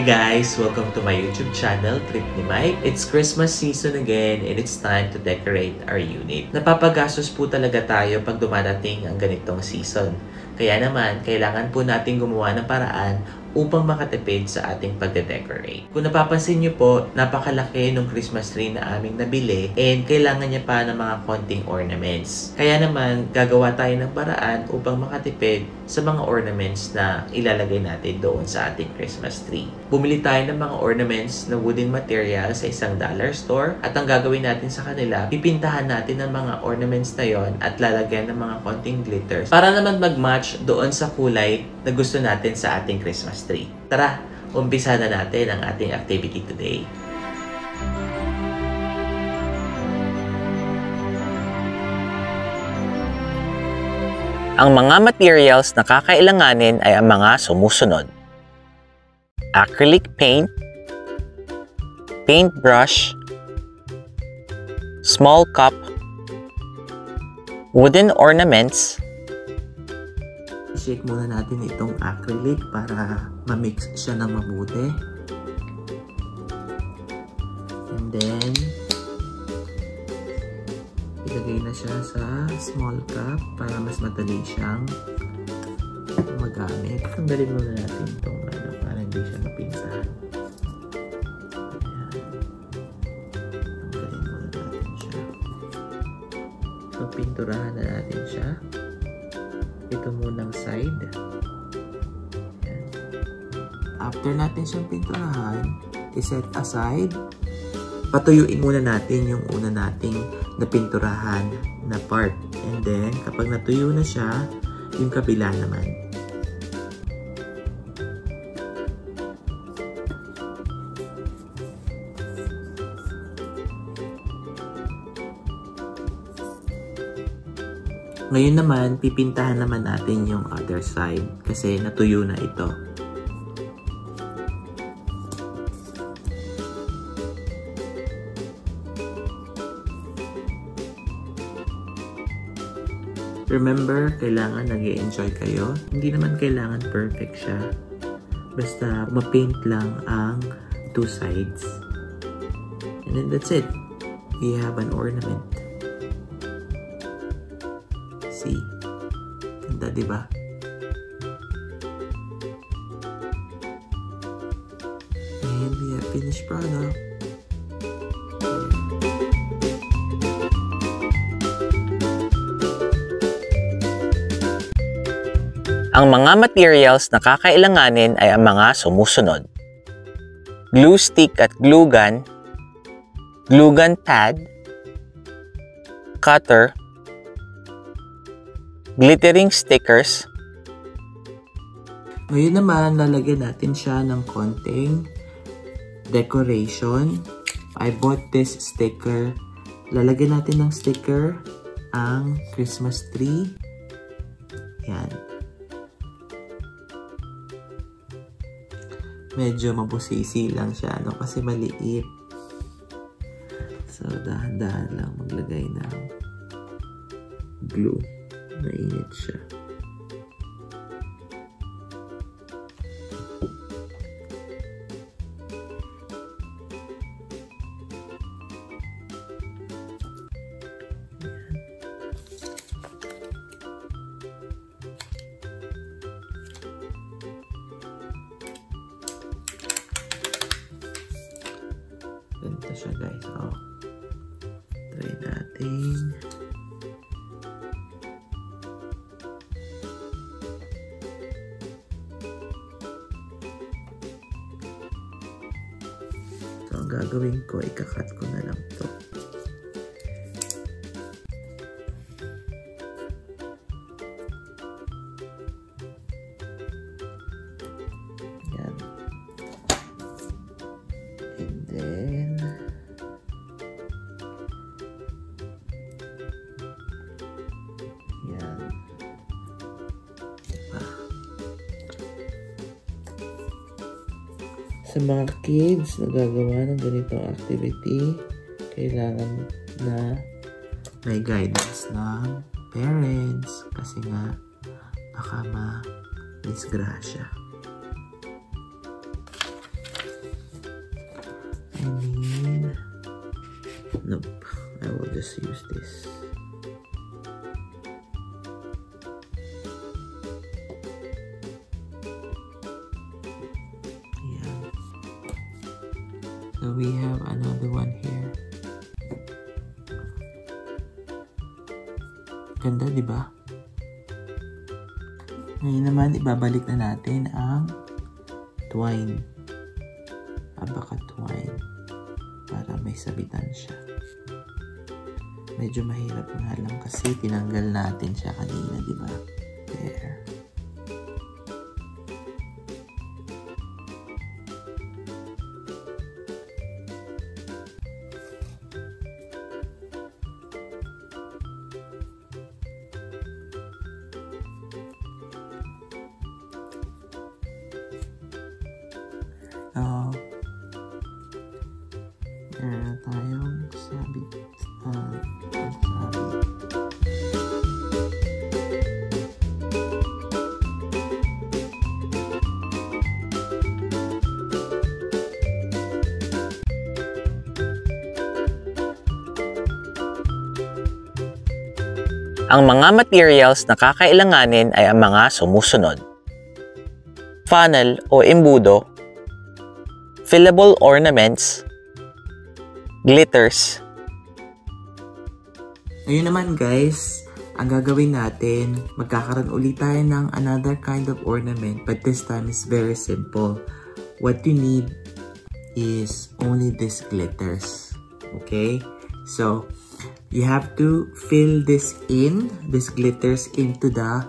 Hi guys! Welcome to my YouTube channel, Trip ni Mike. It's Christmas season again and it's time to decorate our unit. Napapagastos po talaga tayo pag dumadating ang ganitong season. Kaya naman, kailangan po natin gumawa ng paraan upang makatipid sa ating pagde-decorate. Kung napapansin nyo po, napakalaki ng Christmas tree na aming nabili and kailangan niya pa ng mga konting ornaments. Kaya naman, gagawa tayo ng paraan upang makatipid sa mga ornaments na ilalagay natin doon sa ating Christmas tree. Bumili tayo ng mga ornaments na wooden material sa isang dollar store at ang gagawin natin sa kanila, pipintahan natin ng mga ornaments na yon at lalagyan ng mga konting glitters para naman mag-match doon sa kulay na gusto natin sa ating Christmas tree. Tara, umpisa na natin ang ating activity today. Ang mga materials na kakailanganin ay ang mga sumusunod: acrylic paint, paintbrush, small cup, wooden ornaments. Shake muna natin itong acrylic para ma-mix siya ng mabuti. And then, ilagay na siya sa small cup para mas madali siyang magamit. Tanggalin muna natin itong para hindi siya mapintahan. Tanggalin muna natin siya. So, pinturahan na natin siya. Ito munang side. Ayan. After natin siyang pinturahan, iset aside. Patuyuin muna natin yung una nating napinturahan na part. And then, kapag natuyo na siya, yung kabila naman. Ngayon naman, pipintahan naman natin yung other side kasi natuyo na ito. Remember, kailangan nag-i-enjoy kayo. Hindi naman kailangan perfect siya. Basta ma-paint lang ang two sides. And then that's it. You have an ornament. See? Ganda, diba? And we have finished product. Ang mga materials na kakailanganin ay ang mga sumusunod: glue stick at glue gun pad, cutter, glittering stickers. Ngayon naman, lalagyan natin siya ng konting decoration. I bought this sticker. Lalagyan natin ng sticker ang Christmas tree. Yan. Medyo mabusisi lang siya, no? Kasi maliit. So, dahan-dahan lang maglagay ng glue. Mainit siya. Ganito siya, guys. Oh. Try natin. So, ang gagawin ko, ikakat ko na lang to. Yan. And then, yan. Sa mga kids na gagawa ng ganitong activity, kailangan na may guidance ng parents kasi nga baka ma-disgrasya. I need... Nope. I will just use this. Yeah. So we have another one here. Ganda, di ba? Ngayon naman, ibabalik na natin ang twine. Abaka twine. Para may sabitan siya. Medyo mahirap nga lang kasi tinanggal natin siya kanina, di ba? There. Meron tayong sabit. Ang mga materials na kakailanganin ay ang mga sumusunod: funnel o embudo, fillable ornaments, glitters. Ngayon naman guys, ang gagawin natin, magkakaroon ulit tayo ng another kind of ornament, but this time is very simple. What you need is only these glitters. Okay? So, you have to fill these glitters into the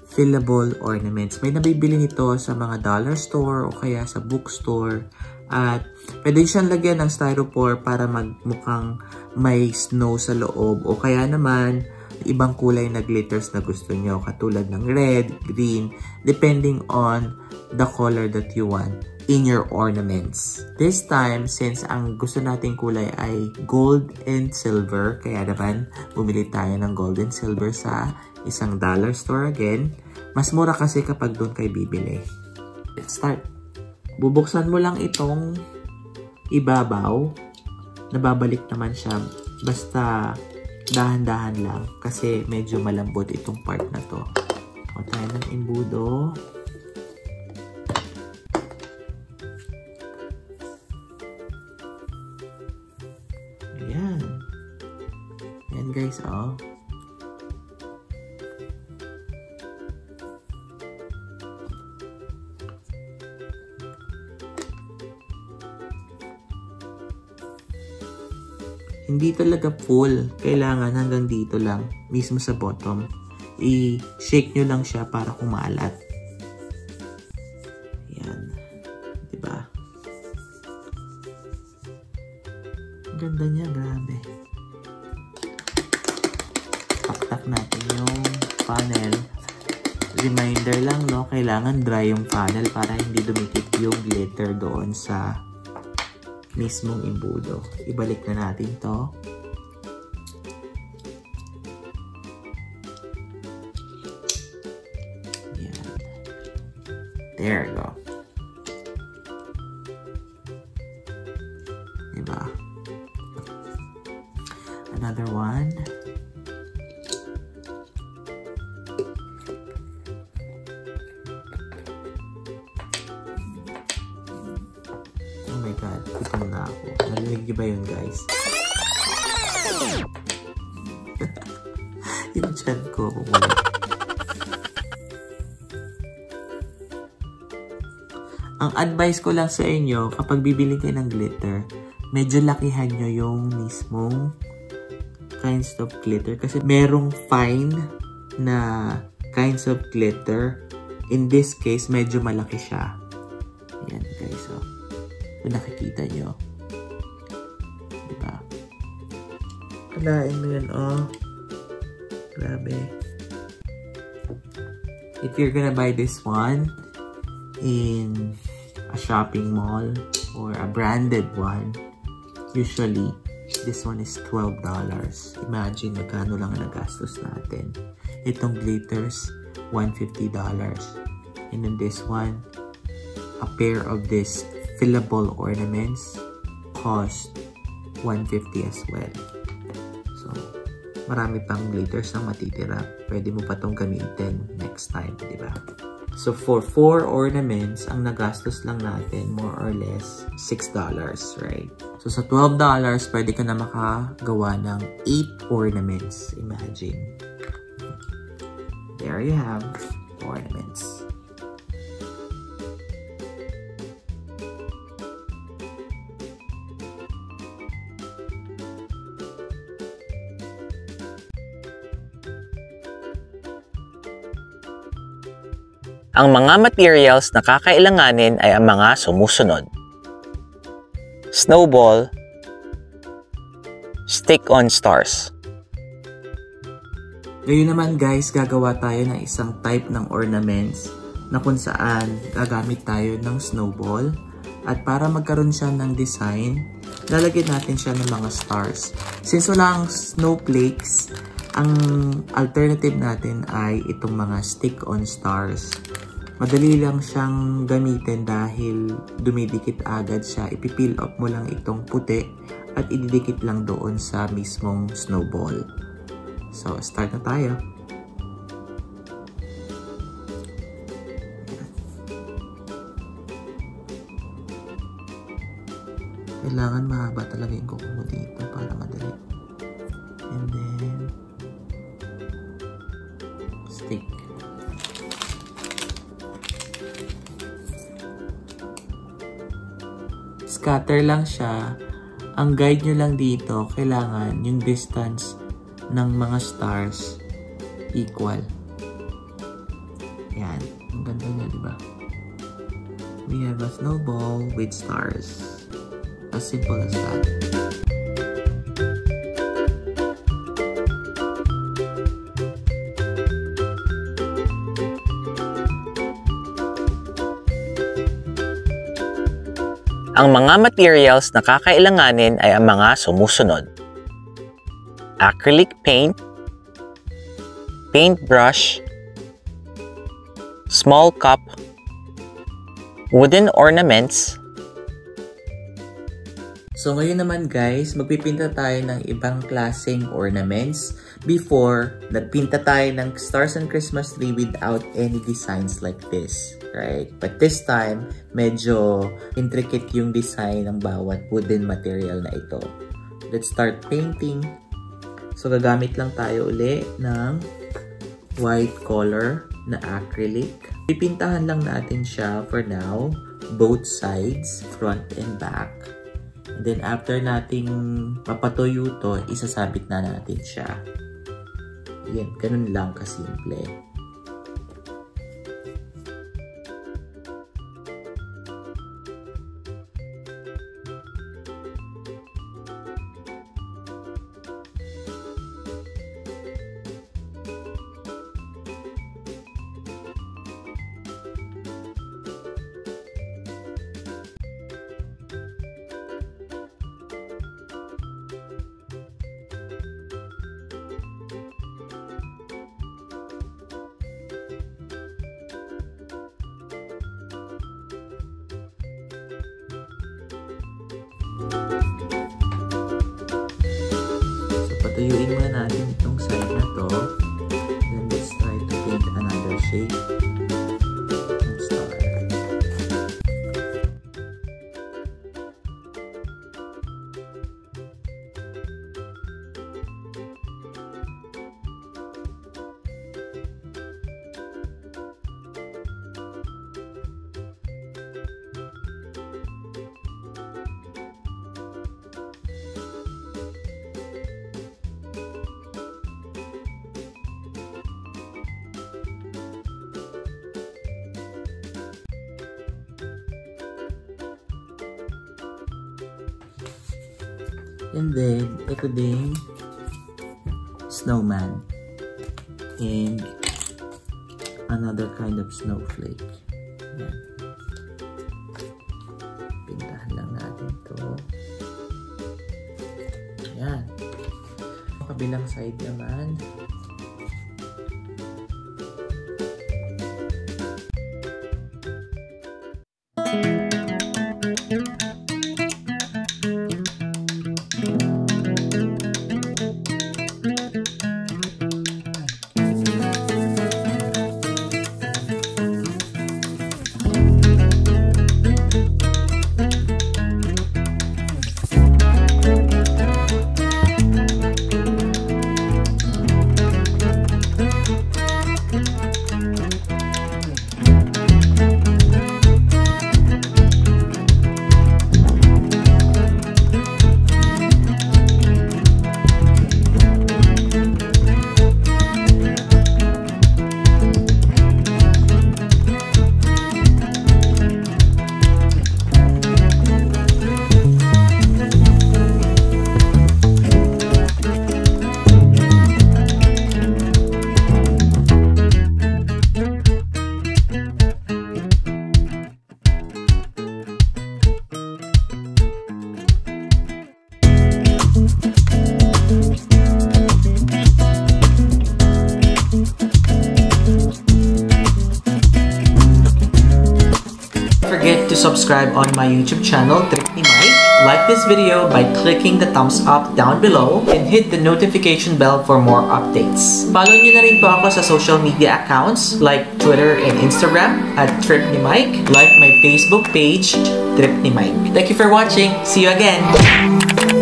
fillable ornaments. May nabibili nito sa mga dollar store o kaya sa bookstore. At pwede siyang lagyan ng styrofoam para magmukhang may snow sa loob. O kaya naman, ibang kulay na glitters na gusto nyo. Katulad ng red, green, depending on the color that you want in your ornaments. This time, since ang gusto nating kulay ay gold and silver, kaya naman bumili tayo ng gold and silver sa isang dollar store again. Mas mura kasi kapag doon kayo bibili. Let's start. Bubuksan mo lang itong ibabaw. Nababalik naman siya. Basta dahan-dahan lang kasi medyo malambot itong part na to. O tayo ng embudo. Ayan. Ayan guys, oh. Hindi talaga full. Kailangan hanggang dito lang. Mismo sa bottom. I-shake nyo lang siya para kumalat. Ayan. Diba? Ang ganda niya. Grabe. Paktak natin yung funnel. Reminder lang, no? Kailangan dry yung funnel para hindi dumikit yung glitter doon sa mismong embudo. Ibalik na natin to. Yan. There you go. Diba? Another one. Oh my God, gutom na ako. Narinig niyo ba yun, guys? Yung chan ko, bumulat. Ang advice ko lang sa inyo, kapag bibili kayo ng glitter, medyo lakihan nyo yung mismong kinds of glitter. Kasi merong fine na kinds of glitter. In this case, medyo malaki siya. Ayan, guys, so. Kung nakikita nyo. Diba? Kalain mo yun, oh. Grabe. If you're gonna buy this one in a shopping mall or a branded one, usually, this one is $12. Imagine magkano lang ang nagastos natin. Itong glitters, $150. And then this one, a pair of this fillable ornaments cost 150 as well. So, marami pang glitters na matitira. Pwede mo pa itong gamitin next time, di ba? So, for 4 ornaments, ang nagastos lang natin, more or less, $6, right? So, sa $12, pwede ka na makagawa ng 8 ornaments. Imagine. There you have ornaments. Ang mga materials na kakailanganin ay ang mga sumusunod. Snowball, stick-on stars. Ngayon naman guys, gagawa tayo ng isang type ng ornaments na kung saan gagamit tayo ng snowball. At para magkaroon siya ng design, lalagyan natin siya ng mga stars. Since wala ang snowflakes, ang alternative natin ay itong mga stick-on stars. Madali lang siyang gamitin dahil dumidikit agad siya. Ipipil up mo lang itong puti at ididikit lang doon sa mismong snowball. So, start na tayo. Kailangan mahaba talaga yung kuko mo dito para madali. And then, stick. Scatter lang siya. Ang guide nyo lang dito, kailangan yung distance ng mga stars equal. Yan. Ang ganda niya, diba? We have a snowball with stars. As simple as that. Ang mga materials na kakailanganin ay ang mga sumusunod. Acrylic paint, paintbrush, small cup, wooden ornaments. So ngayon naman guys, magpipinta tayo ng ibang klaseng ornaments. Before, nagpinta tayo ng stars and Christmas tree without any designs like this. Right? But this time, medyo intricate yung design ng bawat wooden material na ito. Let's start painting. So gagamit lang tayo uli ng white color na acrylic. Pipintahan lang natin siya for now, both sides, front and back. And then after nating mapatuyo to, isasabit na natin siya. Yan, ganun lang kasimple. Patuyuin muna natin itong side na to. Then let's try to paint another shape ng star. And then, ito ding snowman. And another kind of snowflake. Yan. Pintahan lang natin to. Ayan. Kabilang side naman. subscribe on my YouTube channel, Trip ni Mike. Like this video by clicking the thumbs up down below and hit the notification bell for more updates. Follow nyo na rin po ako sa social media accounts like Twitter and Instagram at Trip ni Mike. Like my Facebook page, Trip ni Mike. Thank you for watching. See you again!